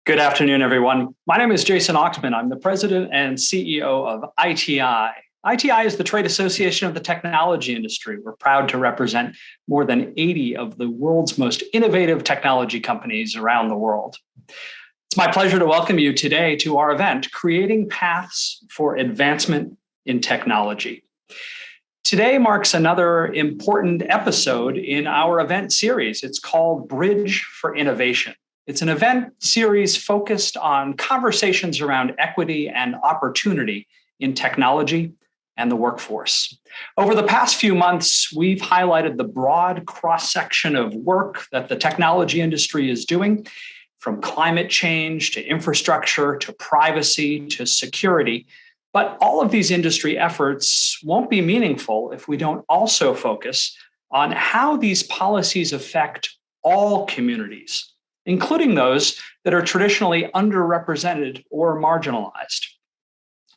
Good afternoon, everyone. My name is Jason Oxman. I'm the president and CEO of ITI. ITI is the trade association of the technology industry. We're proud to represent more than 80 of the world's most innovative technology companies around the world. It's my pleasure to welcome you today to our event, Creating Paths for Advancement in Technology. Today marks another important episode in our event series. It's called Bridge for Innovation. It's an event series focused on conversations around equity and opportunity in technology and the workforce. Over the past few months, we've highlighted the broad cross-section of work that the technology industry is doing, from climate change to infrastructure to privacy to security. But all of these industry efforts won't be meaningful if we don't also focus on how these policies affect all communities, including those that are traditionally underrepresented or marginalized.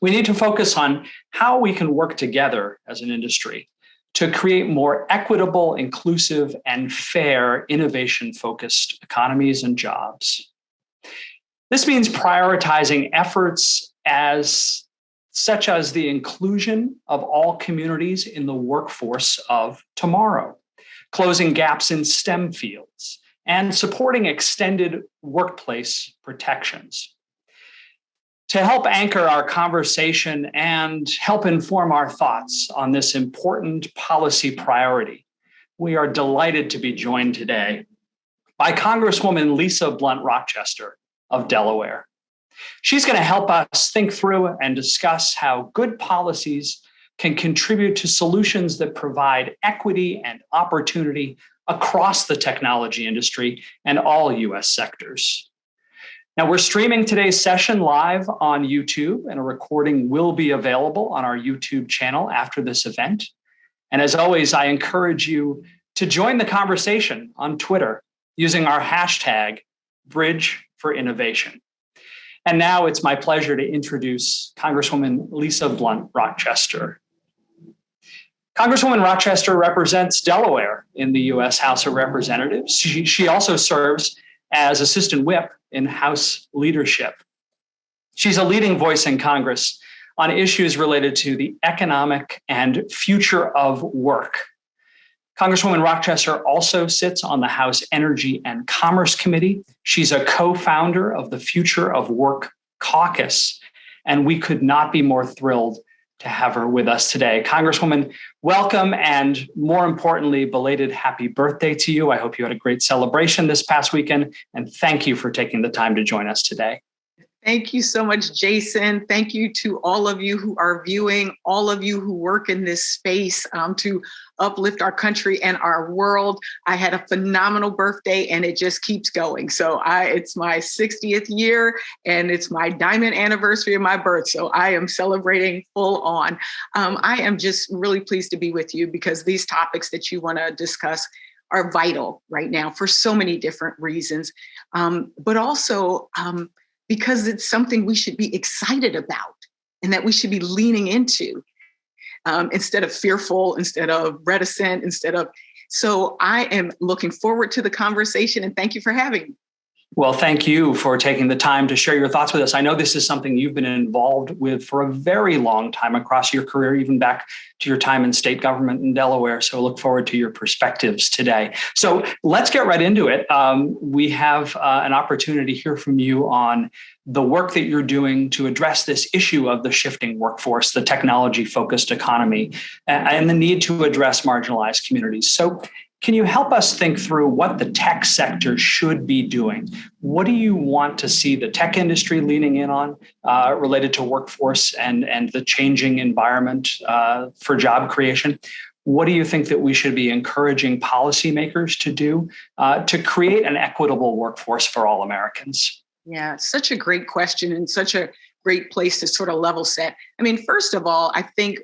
We need to focus on how we can work together as an industry to create more equitable, inclusive, and fair innovation-focused economies and jobs. This means prioritizing efforts such as the inclusion of all communities in the workforce of tomorrow, closing gaps in STEM fields, and supporting extended workplace protections. To help anchor our conversation and help inform our thoughts on this important policy priority, we are delighted to be joined today by Congresswoman Lisa Blunt Rochester of Delaware. She's going to help us think through and discuss how good policies can contribute to solutions that provide equity and opportunity across the technology industry and all U.S. sectors. Now, we're streaming today's session live on YouTube, and a recording will be available on our YouTube channel after this event. And as always, I encourage you to join the conversation on Twitter using our hashtag #BridgeForInnovation. And now it's my pleasure to introduce Congresswoman Lisa Blunt Rochester. Congresswoman Rochester represents Delaware in the U.S. House of Representatives. She also serves as Assistant Whip in House leadership. She's a leading voice in Congress on issues related to the economic and future of work. Congresswoman Rochester also sits on the House Energy and Commerce Committee. She's a co-founder of the Future of Work Caucus, and we could not be more thrilled to have her with us today. Congresswoman, welcome, and more importantly, belated happy birthday to you. I hope you had a great celebration this past weekend, and thank you for taking the time to join us today. Thank you so much, Jason. Thank you to all of you who are viewing, all of you who work in this space to uplift our country and our world. I had a phenomenal birthday and it just keeps going. So it's my 60th year and it's my diamond anniversary of my birth. So I am celebrating full on. I am just really pleased to be with you because these topics that you want to discuss are vital right now for so many different reasons, but also because it's something we should be excited about and that we should be leaning into instead of fearful, instead of reticent, So I am looking forward to the conversation and thank you for having me. Well, thank you for taking the time to share your thoughts with us. I know this is something you've been involved with for a very long time across your career, even back to your time in state government in Delaware. So I look forward to your perspectives today. So let's get right into it. We have an opportunity to hear from you on the work that you're doing to address this issue of the shifting workforce, the technology-focused economy, and the need to address marginalized communities. So can you help us think through what the tech sector should be doing? What do you want to see the tech industry leaning in on related to workforce and the changing environment for job creation? What do you think that we should be encouraging policymakers to do to create an equitable workforce for all Americans? Yeah, such a great question and such a great place to sort of level set. I mean, first of all, I think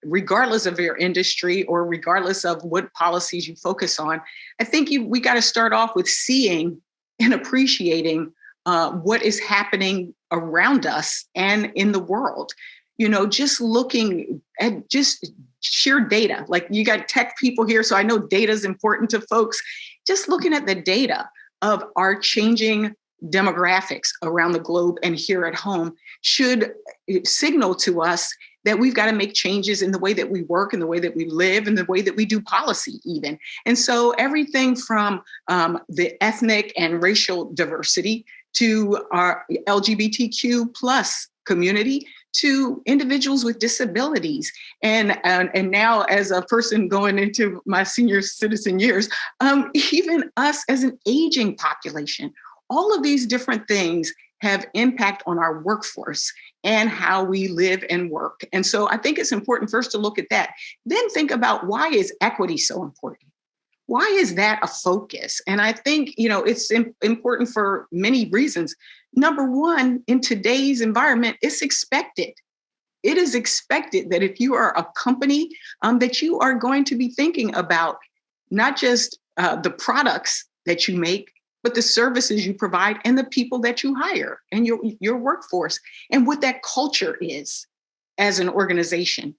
regardless of your industry or regardless of what policies you focus on, I think we got to start off with seeing and appreciating what is happening around us and in the world. You know, just looking at just sheer data, like you got tech people here, so I know data is important to folks. Just looking at the data of our changing demographics around the globe and here at home should signal to us that we've got to make changes in the way that we work, in the way that we live, in the way that we do policy even. And so everything from the ethnic and racial diversity to our LGBTQ plus community to individuals with disabilities. And now as a person going into my senior citizen years, even us as an aging population, all of these different things have impact on our workforce and how we live and work. And so I think it's important first to look at that. Then think about, why is equity so important? Why is that a focus? And I think, it's important for many reasons. Number one, in today's environment, it's expected. It is expected that if you are a company, that you are going to be thinking about not just the products that you make, but the services you provide and the people that you hire and your workforce and what that culture is as an organization.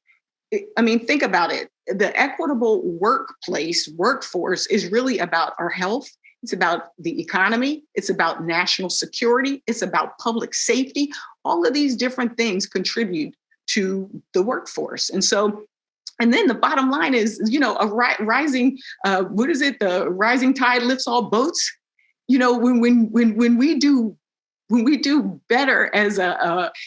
I mean, think about it. The equitable workforce is really about our health. It's about the economy. It's about national security. It's about public safety. All of these different things contribute to the workforce. And then the bottom line is, a rising, the rising tide lifts all boats. When we do better as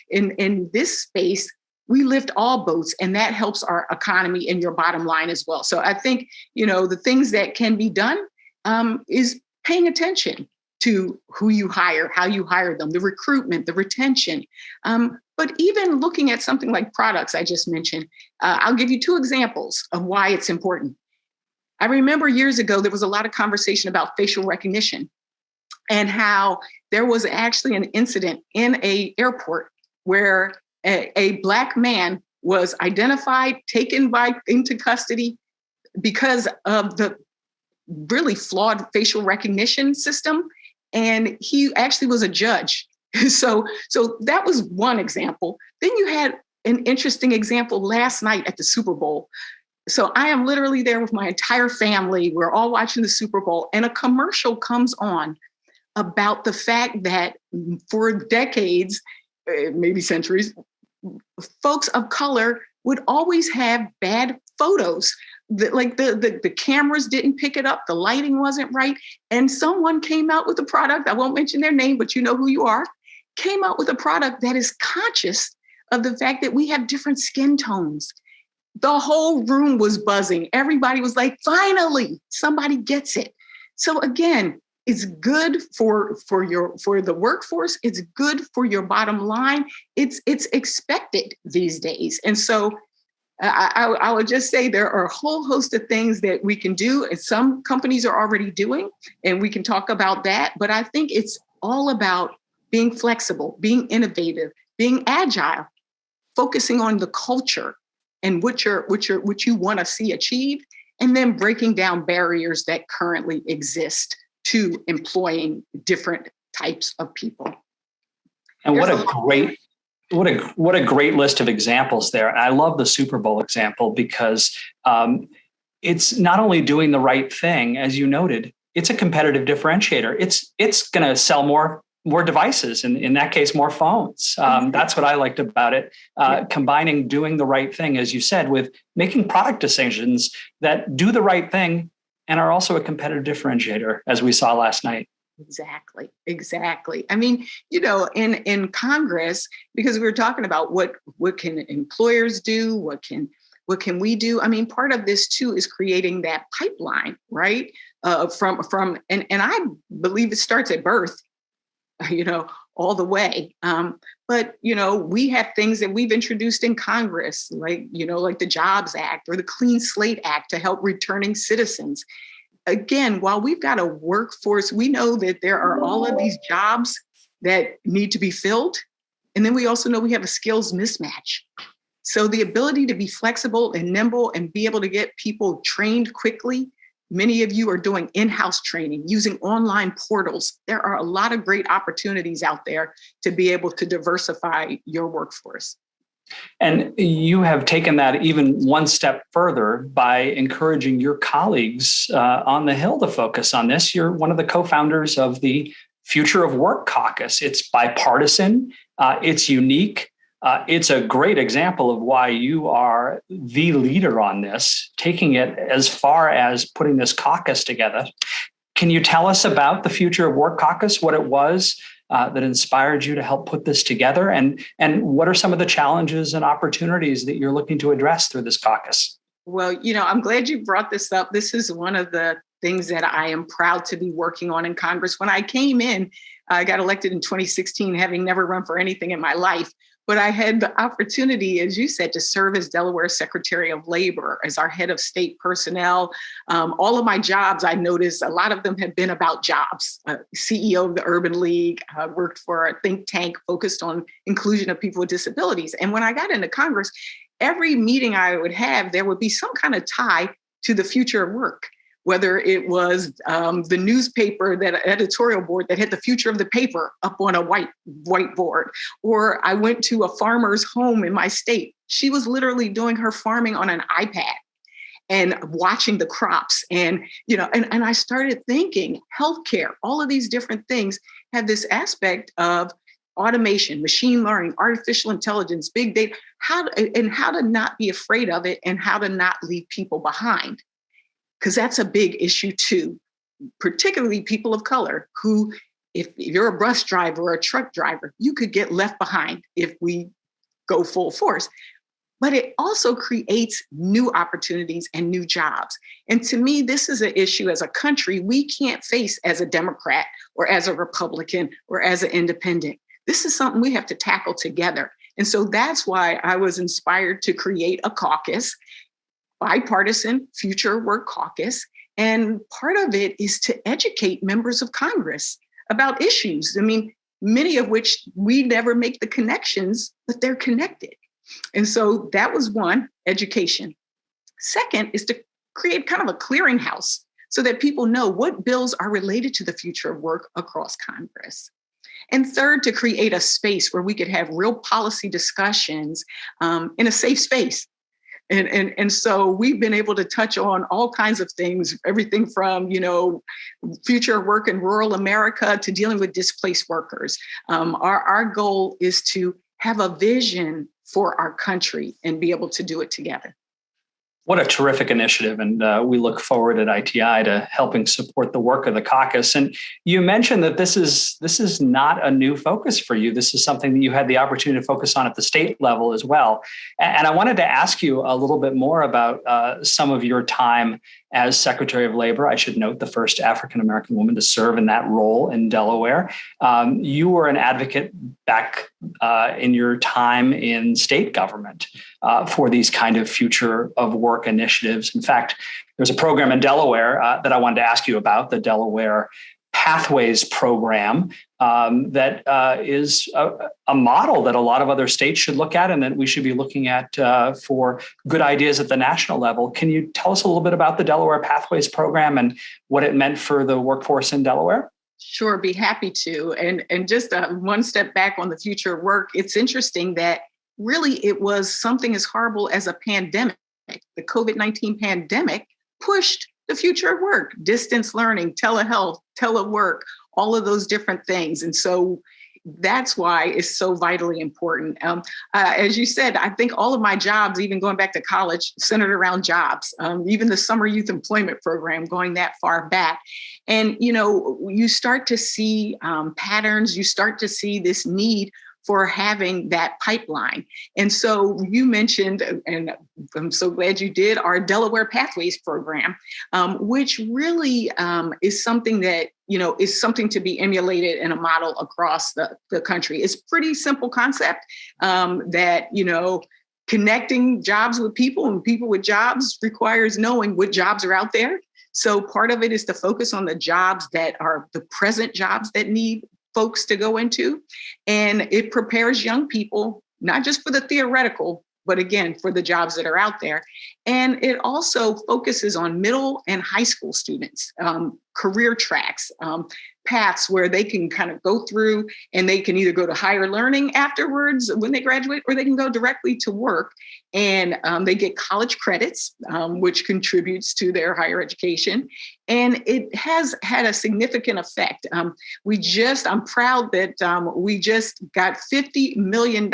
in this space, we lift all boats, and that helps our economy and your bottom line as well. So I think, the things that can be done is paying attention to who you hire, how you hire them, the recruitment, the retention. But even looking at something like products I just mentioned, I'll give you two examples of why it's important. I remember years ago, there was a lot of conversation about facial recognition and how there was actually an incident in an airport where a Black man was identified, taken into custody because of the really flawed facial recognition system. And he actually was a judge. So that was one example. Then you had an interesting example last night at the Super Bowl. So I am literally there with my entire family. We're all watching the Super Bowl, and a commercial comes on about the fact that for decades, maybe centuries, folks of color would always have bad photos. The cameras didn't pick it up, the lighting wasn't right. And someone came out with a product, I won't mention their name, but you know who you are, came out with a product that is conscious of the fact that we have different skin tones. The whole room was buzzing. Everybody was like, finally, somebody gets it. So again, it's good for the workforce. It's good for your bottom line. It's expected these days. And so I would just say there are a whole host of things that we can do, and some companies are already doing, and we can talk about that. But I think it's all about being flexible, being innovative, being agile, focusing on the culture and what you want to see achieved, and then breaking down barriers that currently exist to employing different types of people. And what a great list of examples there. And I love the Super Bowl example because it's not only doing the right thing, as you noted, it's a competitive differentiator. It's going to sell more devices, and in that case, more phones. That's what I liked about it. Combining doing the right thing, as you said, with making product decisions that do the right thing and are also a competitive differentiator, as we saw last night. Exactly. I mean, in Congress, because we were talking about what can employers do, what can we do? I mean, part of this too is creating that pipeline, right? From and I believe it starts at birth, all the way. But we have things that we've introduced in Congress, like the Jobs Act or the Clean Slate Act to help returning citizens. Again, while we've got a workforce, we know that there are all of these jobs that need to be filled. And then we also know we have a skills mismatch. So the ability to be flexible and nimble and be able to get people trained quickly. Many of you are doing in-house training, using online portals. There are a lot of great opportunities out there to be able to diversify your workforce. And you have taken that even one step further by encouraging your colleagues on the Hill to focus on this. You're one of the co-founders of the Future of Work Caucus. It's bipartisan. It's unique. It's a great example of why you are the leader on this, taking it as far as putting this caucus together. Can you tell us about the Future of Work Caucus, what it was that inspired you to help put this together, and what are some of the challenges and opportunities that you're looking to address through this caucus? Well, I'm glad you brought this up. This is one of the things that I am proud to be working on in Congress. When I came in, I got elected in 2016, having never run for anything in my life. But I had the opportunity, as you said, to serve as Delaware Secretary of Labor, as our head of state personnel. All of my jobs, I noticed a lot of them have been about jobs. CEO of the Urban League, worked for a think tank focused on inclusion of people with disabilities. And when I got into Congress, every meeting I would have, there would be some kind of tie to the future of work. Whether it was the newspaper, that editorial board that had the future of the paper up on a whiteboard, or I went to a farmer's home in my state. She was literally doing her farming on an iPad and watching the crops. And I started thinking healthcare, all of these different things have this aspect of automation, machine learning, artificial intelligence, big data, how to not be afraid of it and how to not leave people behind. Because that's a big issue too, particularly people of color who, if you're a bus driver or a truck driver, you could get left behind if we go full force. But it also creates new opportunities and new jobs. And to me, this is an issue as a country we can't face as a Democrat or as a Republican or as an independent. This is something we have to tackle together. And so that's why I was inspired to create a caucus, bipartisan Future Work Caucus. And part of it is to educate members of Congress about issues. I mean, many of which we never make the connections, but they're connected. And so that was one, education. Second is to create kind of a clearinghouse so that people know what bills are related to the future of work across Congress. And third, to create a space where we could have real policy discussions in a safe space. And so we've been able to touch on all kinds of things, everything from, future work in rural America to dealing with displaced workers. Our goal is to have a vision for our country and be able to do it together. What a terrific initiative. And we look forward at ITI to helping support the work of the caucus. And you mentioned that this is not a new focus for you. This is something that you had the opportunity to focus on at the state level as well. And I wanted to ask you a little bit more about some of your time as Secretary of Labor. I should note, the first African-American woman to serve in that role in Delaware. You were an advocate back in your time in state government for these kind of future of work initiatives. In fact, there's a program in Delaware that I wanted to ask you about, the Delaware Pathways program, that is a model that a lot of other states should look at and that we should be looking at for good ideas at the national level. Can you tell us a little bit about the Delaware Pathways program and what it meant for the workforce in Delaware? Sure, be happy to. And just one step back on the future of work, it's interesting that really it was something as horrible as a pandemic. The COVID-19 pandemic pushed the future of work, distance learning, telehealth, telework, all of those different things. And so that's why it's so vitally important. As you said, I think all of my jobs, even going back to college, centered around jobs, even the summer youth employment program going that far back. And, you start to see patterns, you start to see this need for having that pipeline. And so you mentioned, and I'm so glad you did, our Delaware Pathways program, which really is something that, is something to be emulated in a model across the country. It's pretty simple concept that, connecting jobs with people and people with jobs requires knowing what jobs are out there. So part of it is to focus on the jobs that are the present jobs that need folks to go into. And it prepares young people, not just for the theoretical, but again, for the jobs that are out there. And it also focuses on middle and high school students, career tracks, paths where they can kind of go through and they can either go to higher learning afterwards when they graduate, or they can go directly to work. And they get college credits, which contributes to their higher education. And it has had a significant effect. I'm proud that we just got $50 million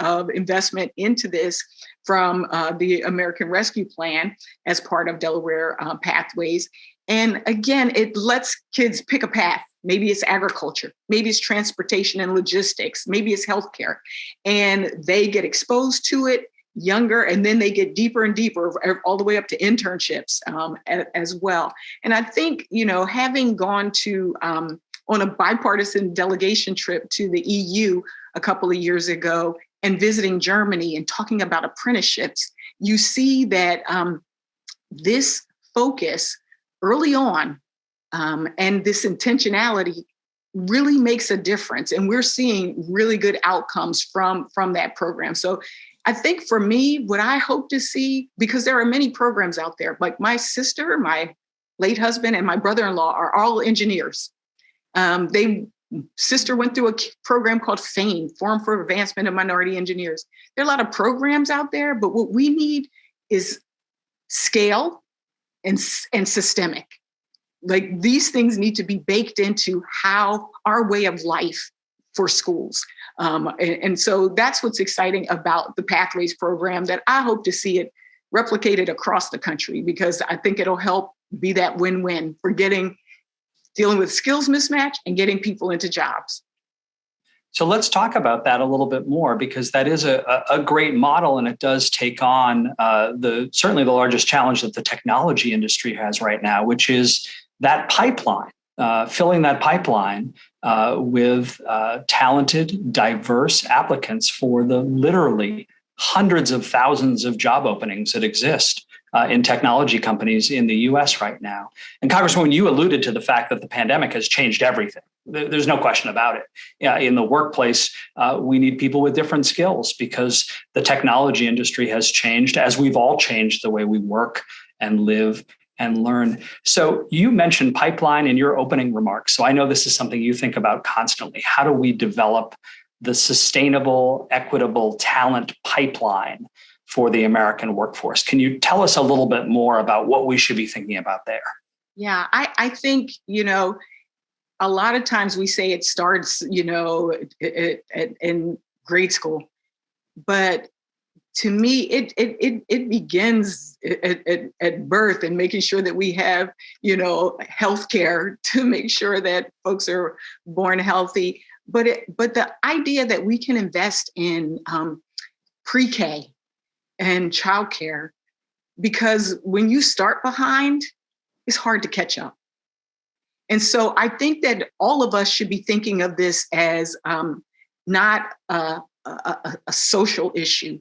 of investment into this from the American Rescue Plan as part of Delaware Pathways. And again, it lets kids pick a path. Maybe it's agriculture, maybe it's transportation and logistics, maybe it's healthcare. And they get exposed to it younger, and then they get deeper and deeper, all the way up to internships as well. And I think, having gone to on a bipartisan delegation trip to the EU a couple of years ago and visiting Germany and talking about apprenticeships, you see that this focus early on and this intentionality really makes a difference. And we're seeing really good outcomes from that program. So I think for me, what I hope to see, because there are many programs out there, like my sister, my late husband, and my brother-in-law are all engineers. Sister went through a program called FAME, Forum for Advancement of Minority Engineers. There are a lot of programs out there, but what we need is scale and systemic. Like, these things need to be baked into how our way of life for schools. And so that's what's exciting about the Pathways program, that I hope to see it replicated across the country, because I think it'll help be that win-win for dealing with skills mismatch and getting people into jobs. So let's talk about that a little bit more, because that is a great model, and it does take on certainly the largest challenge that the technology industry has right now, which is that pipeline, filling that pipeline with talented, diverse applicants for the literally hundreds of thousands of job openings that exist in technology companies in the US right now. And Congresswoman, you alluded to the fact that the pandemic has changed everything. There's no question about it. In the workplace, we need people with different skills, because the technology industry has changed, as we've all changed the way we work and live and learn. So you mentioned pipeline in your opening remarks. So I know this is something you think about constantly. How do we develop the sustainable, equitable talent pipeline for the American workforce? Can you tell us a little bit more about what we should be thinking about there? Yeah, I think, a lot of times we say it starts, in grade school, but to me, it begins at birth, and making sure that we have, healthcare to make sure that folks are born healthy. But the idea that we can invest in pre-K and childcare, because when you start behind, it's hard to catch up. And so I think that all of us should be thinking of this as not a social issue.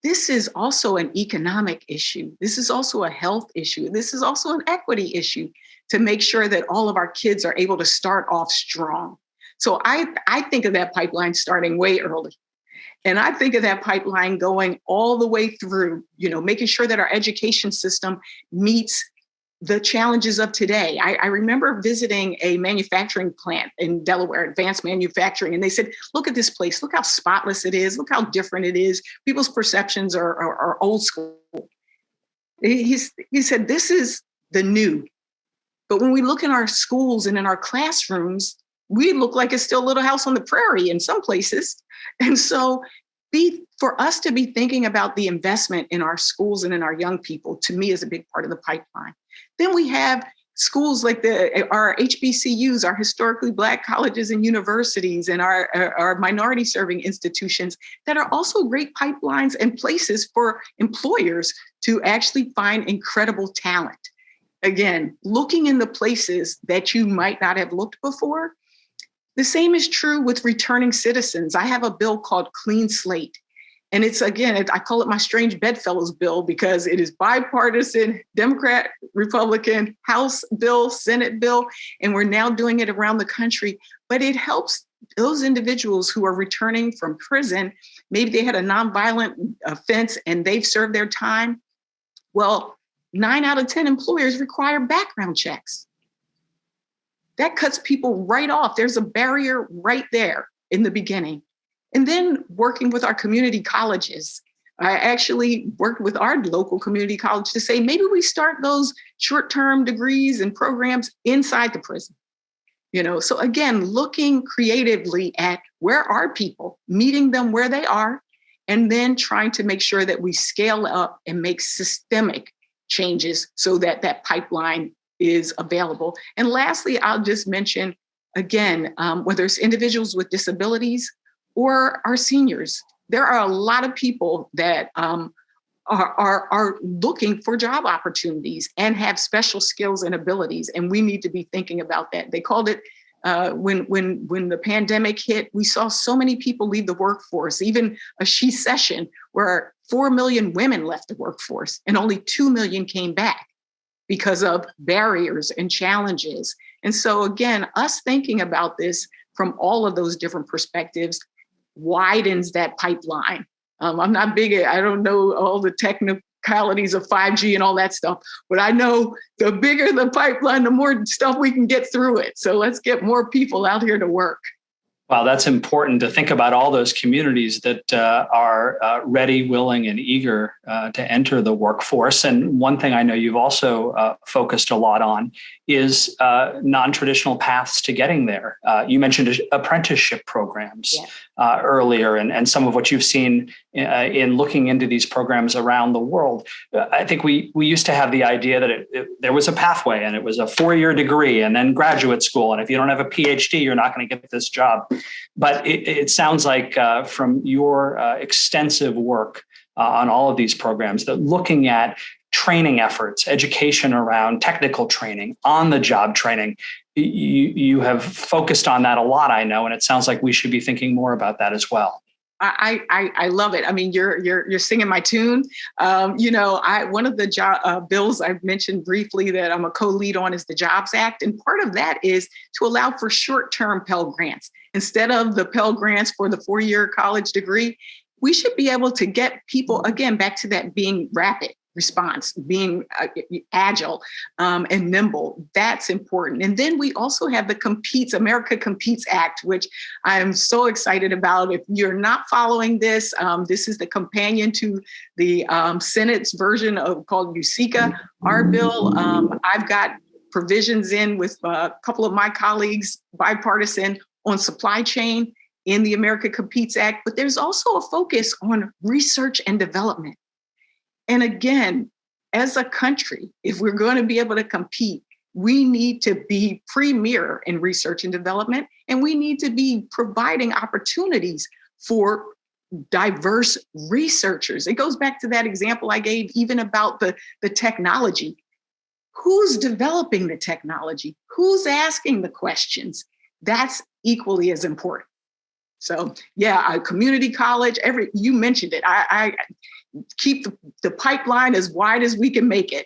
This is also an economic issue. This is also a health issue. This is also an equity issue, to make sure that all of our kids are able to start off strong. So I think of that pipeline starting way early. And I think of that pipeline going all the way through, making sure that our education system meets the challenges of today. I remember visiting a manufacturing plant in Delaware, advanced manufacturing, and they said, look at this place, look how spotless it is, look how different it is. People's perceptions are old school. He said, this is the new. But when we look in our schools and in our classrooms, we look like it's still a little house on the prairie in some places. And so for us to be thinking about the investment in our schools and in our young people, to me, is a big part of the pipeline. Then we have schools like our HBCUs, our historically Black colleges and universities, and our minority serving institutions that are also great pipelines and places for employers to actually find incredible talent. Again, looking in the places that you might not have looked before. The same is true with returning citizens. I have a bill called Clean Slate. And it's, again, I call it my strange bedfellows bill, because it is bipartisan, Democrat, Republican, House bill, Senate bill, and we're now doing it around the country. But it helps those individuals who are returning from prison. Maybe they had a nonviolent offense and they've served their time. Well, 9 out of 10 employers require background checks. That cuts people right off. There's a barrier right there in the beginning. And then working with our community colleges, I actually worked with our local community college to say, maybe we start those short-term degrees and programs inside the prison. So again, looking creatively at where are people, meeting them where they are, and then trying to make sure that we scale up and make systemic changes so that that pipeline is available. And lastly, I'll just mention, again, whether it's individuals with disabilities or our seniors, there are a lot of people that are looking for job opportunities and have special skills and abilities. And we need to be thinking about that. They called it, when the pandemic hit, we saw so many people leave the workforce, even a She Session where 4 million women left the workforce and only 2 million came back because of barriers and challenges. And so again, us thinking about this from all of those different perspectives widens that pipeline. I'm not big at, I don't know all the technicalities of 5G and all that stuff, but I know the bigger the pipeline, the more stuff we can get through it. So let's get more people out here to work. Wow, that's important to think about all those communities that are ready, willing, and eager to enter the workforce. And one thing I know you've also focused a lot on is non-traditional paths to getting there. You mentioned apprenticeship programs earlier, and some of what you've seen in looking into these programs around the world. I think we used to have the idea that there was a pathway and it was a 4-year degree and then graduate school. And if you don't have a PhD, you're not going to get this job. But it sounds like from your extensive work on all of these programs that looking at training efforts, education around technical training, on-the-job training, you have focused on that a lot, I know, and it sounds like we should be thinking more about that as well. I love it. I mean, you're singing my tune. One of the bills I've mentioned briefly that I'm a co-lead on is the Jobs Act. And part of that is to allow for short-term Pell Grants. Instead of the Pell Grants for the 4-year college degree, we should be able to get people, again, back to that being rapid response, being agile and nimble. That's important. And then we also have the America Competes Act, which I am so excited about. If you're not following this, this is the companion to the Senate's version called USICA, our bill. I've got provisions in with a couple of my colleagues, bipartisan, on supply chain in the America Competes Act, but there's also a focus on research and development. And again, as a country, if we're going to be able to compete, we need to be premier in research and development, and we need to be providing opportunities for diverse researchers. It goes back to that example I gave even about the technology. Who's developing the technology? Who's asking the questions? That's equally as important. So yeah, a community college, you mentioned it. I keep the pipeline as wide as we can make it.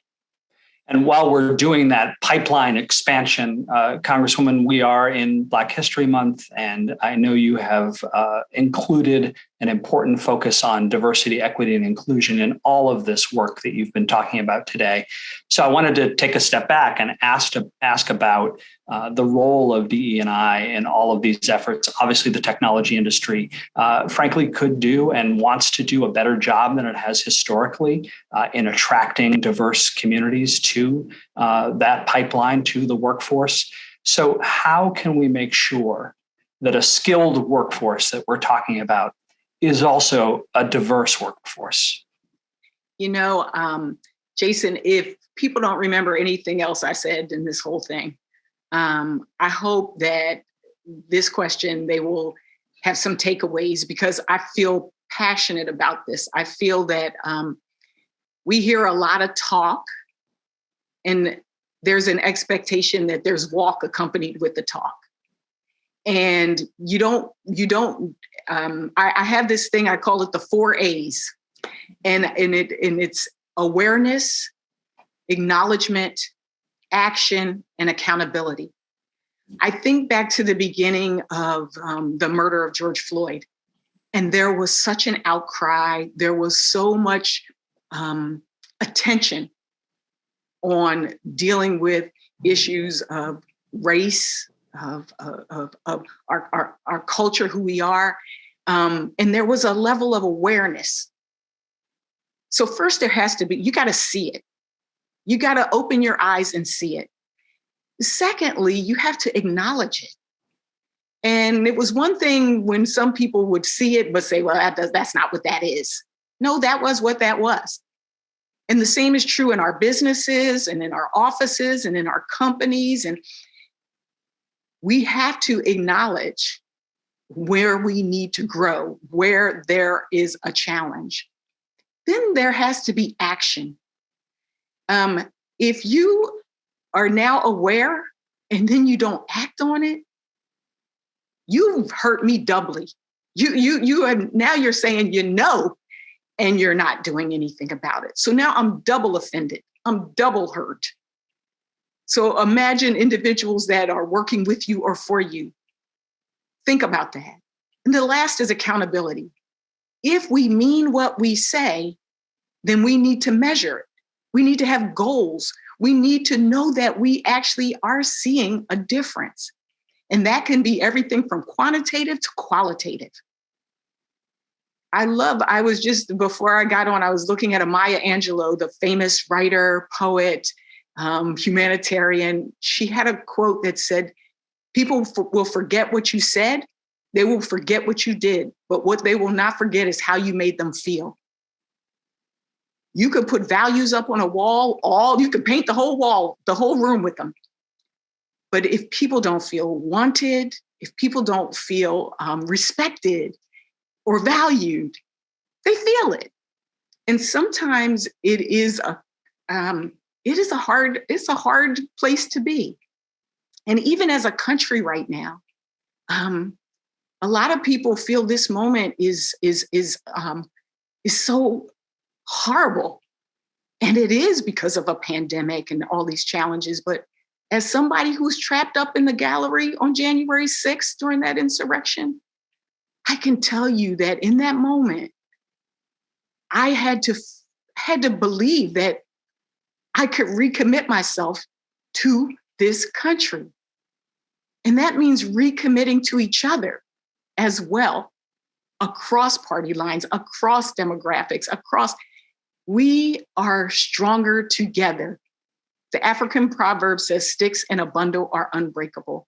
And while we're doing that pipeline expansion, Congresswoman, we are in Black History Month, and I know you have included an important focus on diversity, equity, and inclusion in all of this work that you've been talking about today. So I wanted to take a step back and ask about the role of DE&I in all of these efforts. Obviously, the technology industry, frankly, could do and wants to do a better job than it has historically in attracting diverse communities to that pipeline, to the workforce. So how can we make sure that a skilled workforce that we're talking about is also a diverse workforce? Jason, if people don't remember anything else I said in this whole thing, I hope that this question, they will have some takeaways, because I feel passionate about this. I feel that we hear a lot of talk, and there's an expectation that there's walk accompanied with the talk. And I have this thing, I call it the 4 A's. And it's awareness, acknowledgement, action, and accountability. I think back to the beginning of the murder of George Floyd, and there was such an outcry. There was so much attention on dealing with issues of race, of our culture, who we are. And there was a level of awareness. So first there has to be, you got to see it. You got to open your eyes and see it. Secondly, you have to acknowledge it. And it was one thing when some people would see it, but say, well, that's not what that is. No, that was what that was. And the same is true in our businesses and in our offices and in our companies. And we have to acknowledge where we need to grow, where there is a challenge. Then there has to be action. If you are now aware and then you don't act on it, you've hurt me doubly. You are, now you're saying you know, and you're not doing anything about it. So now I'm double offended. I'm double hurt. So imagine individuals that are working with you or for you. Think about that. And the last is accountability. If we mean what we say, then we need to measure it. We need to have goals. We need to know that we actually are seeing a difference. And that can be everything from quantitative to qualitative. I was just, before I got on, I was looking at Maya Angelou, the famous writer, poet, humanitarian. She had a quote that said, people will forget what you said. They will forget what you did. But what they will not forget is how you made them feel. You could put values up on a wall, you could paint the whole wall, the whole room with them. But if people don't feel wanted, if people don't feel respected or valued, they feel it. And sometimes it is a hard place to be. And even as a country right now, a lot of people feel this moment is so horrible. And it is because of a pandemic and all these challenges. But as somebody who's trapped up in the gallery on January 6th during that insurrection, I can tell you that in that moment, I had to believe that I could recommit myself to this country. And that means recommitting to each other as well, across party lines, across demographics, we are stronger together. The African proverb says, sticks in a bundle are unbreakable.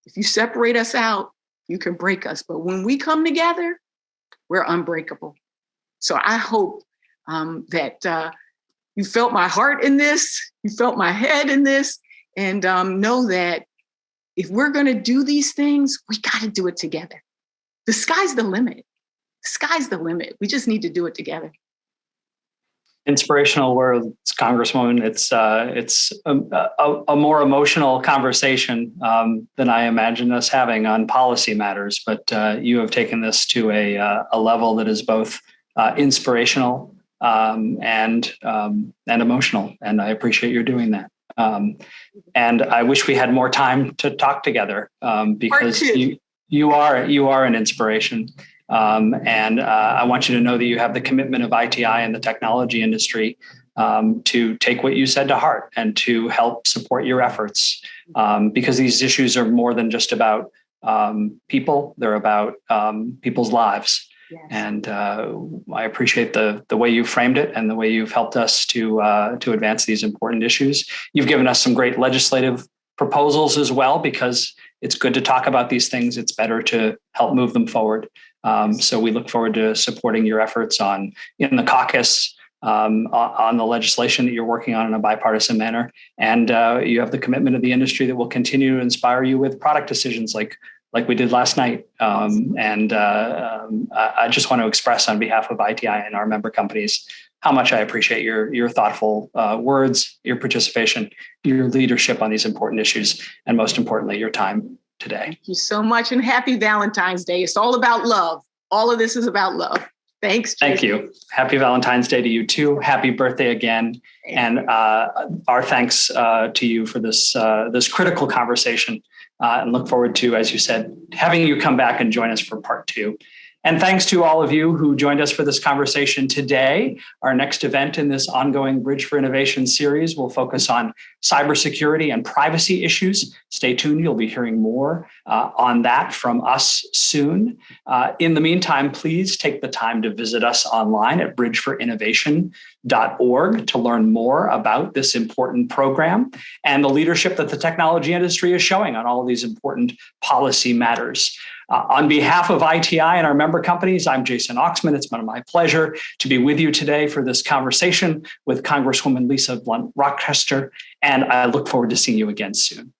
If you separate us out, you can break us. But when we come together, we're unbreakable. So I hope that you felt my heart in this, you felt my head in this, and know that if we're going to do these things, we got to do it together. The sky's the limit. The sky's the limit. We just need to do it together. Inspirational words, Congresswoman. It's a more emotional conversation than I imagined us having on policy matters. But you have taken this to a level that is both inspirational and emotional, and I appreciate your doing that. And I wish we had more time to talk together because you are an inspiration. And I want you to know that you have the commitment of ITI and the technology industry to take what you said to heart and to help support your efforts, because these issues are more than just about people. They're about people's lives. Yes. And I appreciate the way you framed it and the way you've helped us to advance these important issues. You've given us some great legislative proposals as well, because it's good to talk about these things. It's better to help move them forward. So we look forward to supporting your efforts in the caucus, on the legislation that you're working on in a bipartisan manner. And you have the commitment of the industry that will continue to inspire you with product decisions like we did last night. I just want to express on behalf of ITI and our member companies how much I appreciate your thoughtful words, your participation, your leadership on these important issues, and most importantly, your time today. Thank you so much, and happy Valentine's Day. It's all about love. All of this is about love. Thanks, Jason. Thank you. Happy Valentine's Day to you too. Happy birthday again. And our thanks to you for this critical conversation, and look forward to, as you said, having you come back and join us for part 2. And thanks to all of you who joined us for this conversation today. Our next event in this ongoing Bridge for Innovation series will focus on cybersecurity and privacy issues. Stay tuned. You'll be hearing more on that from us soon. In the meantime, please take the time to visit us online at bridgeforinnovation.org to learn more about this important program and the leadership that the technology industry is showing on all of these important policy matters. On behalf of ITI and our member companies, I'm Jason Oxman. It's been my pleasure to be with you today for this conversation with Congresswoman Lisa Blunt Rochester, and I look forward to seeing you again soon.